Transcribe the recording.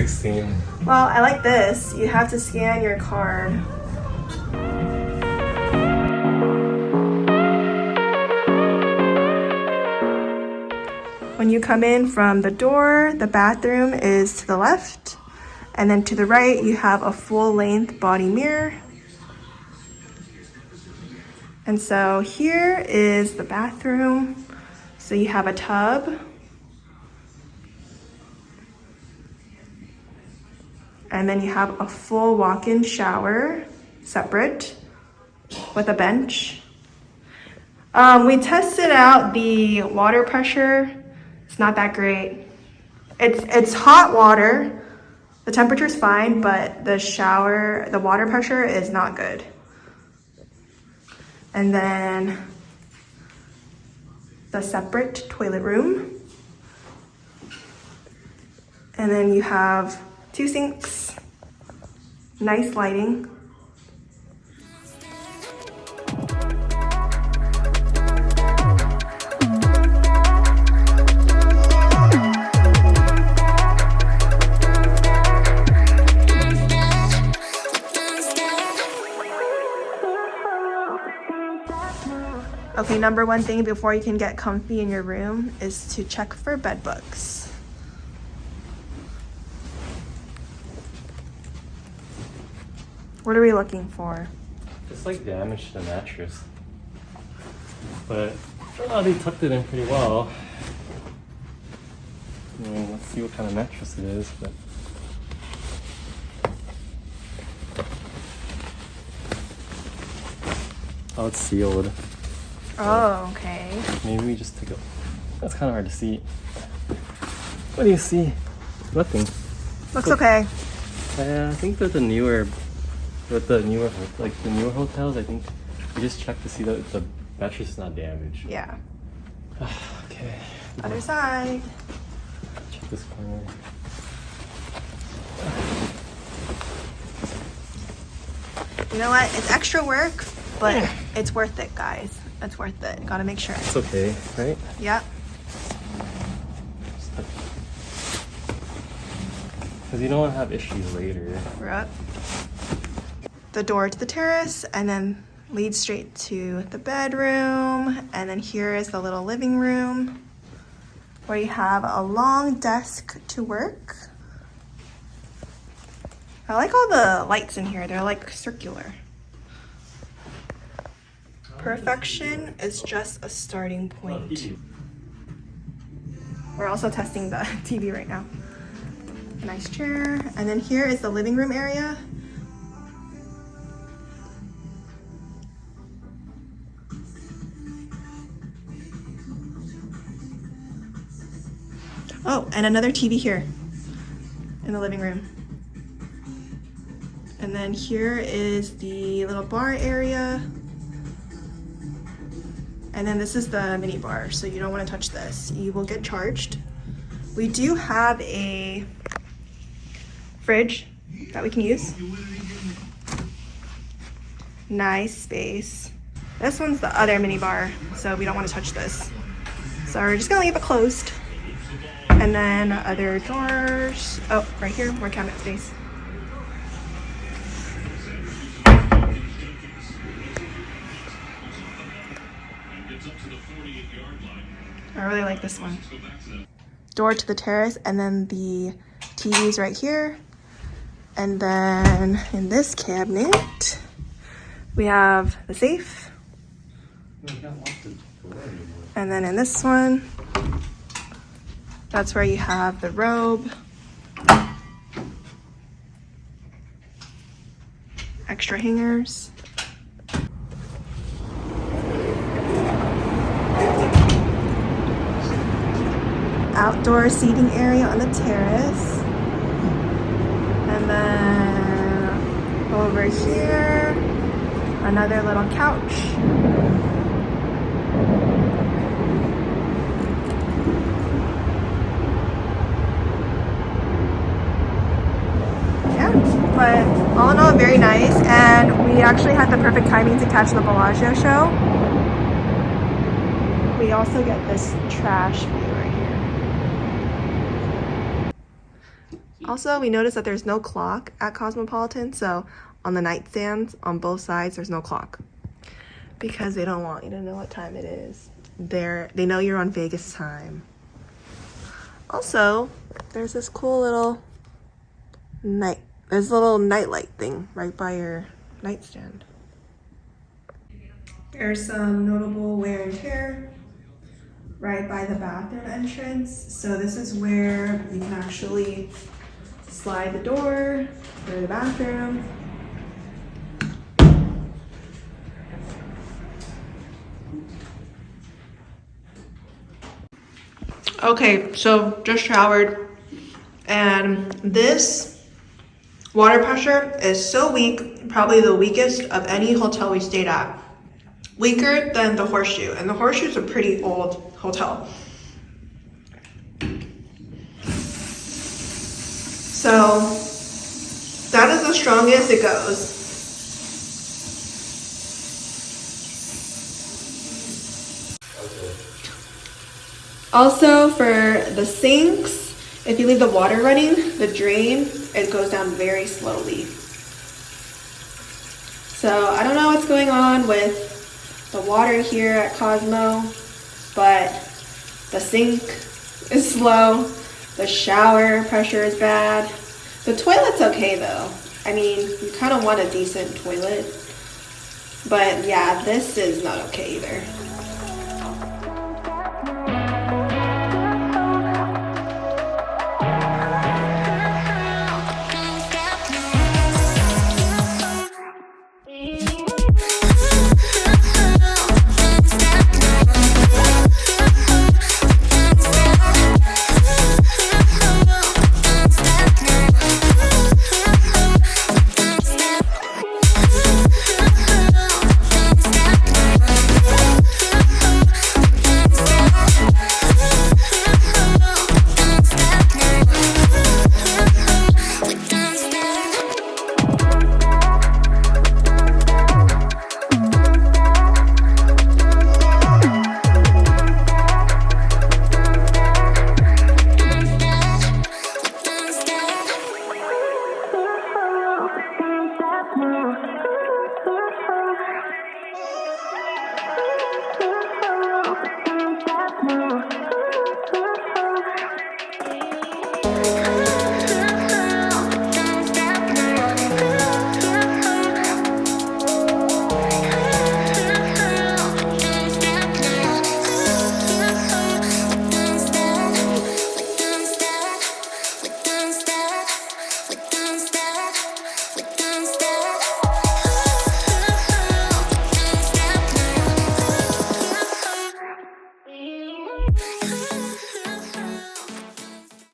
16. Well, I like this. You have to scan your card. When you come in from the door, the bathroom is to the left, and then to the right you have a full-length body mirror. And so here is the bathroom. So you have a tub, and then you have a full walk-in shower, separate, with a bench. We tested out the water pressure. It's not that great. It's hot water. The temperature's fine, but the water pressure is not good. And then the separate toilet room. And then you have 2 sinks, nice lighting. Okay, number one thing before you can get comfy in your room is to check for bed bugs. What are we looking for? Just like damage to the mattress. But they tucked it in pretty well. I mean, let's see what kind of mattress it is. But oh, it's sealed. Oh, okay. Maybe we just take a... That's kind of hard to see. What do you see? Nothing. Looks okay. I think that the newer hotels, I think we just check to see that the mattress is not damaged. Yeah. Okay. Other side. Check this corner. You know what? It's extra work, but it's worth it, guys. It's worth it. Gotta make sure. It's okay, right? Yep. Because you don't want to have issues later. Yep. The door to the terrace, and then leads straight to the bedroom. And then here is the little living room where you have a long desk to work. I like all the lights in here. They're like circular. Perfection is just a starting point. We're also testing the TV right now. Nice chair. And then here is the living room area. Oh, and another TV here in the living room. And then here is the little bar area. And then this is the mini bar, so you don't want to touch this. You will get charged. We do have a fridge that we can use. Nice space. This one's the other mini bar, so we don't want to touch this. So we're just gonna leave it closed. And then other drawers. Oh, right here, more cabinet space. I really like this one. Door to the terrace, and then the TV's right here. And then in this cabinet, we have the safe. And then in this one, that's where you have the robe. Extra hangers. Outdoor seating area on the terrace. And then over here, another little couch. Yeah, but all in all, very nice. And we actually had the perfect timing to catch the Bellagio show. We also get this trash view right here. Also, we noticed that there's no clock at Cosmopolitan, so on the nightstands on both sides there's no clock because they don't want you to know what time it is. They know you're on Vegas time. Also, there's this cool little there's a little nightlight thing right by your nightstand. There's some notable wear and tear right by the bathroom entrance. So this is where you can actually slide the door for the bathroom. Okay, so just showered, and this water pressure is so weak, probably the weakest of any hotel we stayed at. Weaker than the Horseshoe, and the Horseshoe is a pretty old hotel. So that is the strongest it goes. Also, for the sinks, if you leave the water running, the drain, it goes down very slowly. So I don't know what's going on with the water here at Cosmo, but the sink is slow, the shower pressure is bad. The toilet's okay though. I mean, you kind of want a decent toilet, but yeah, this is not okay either.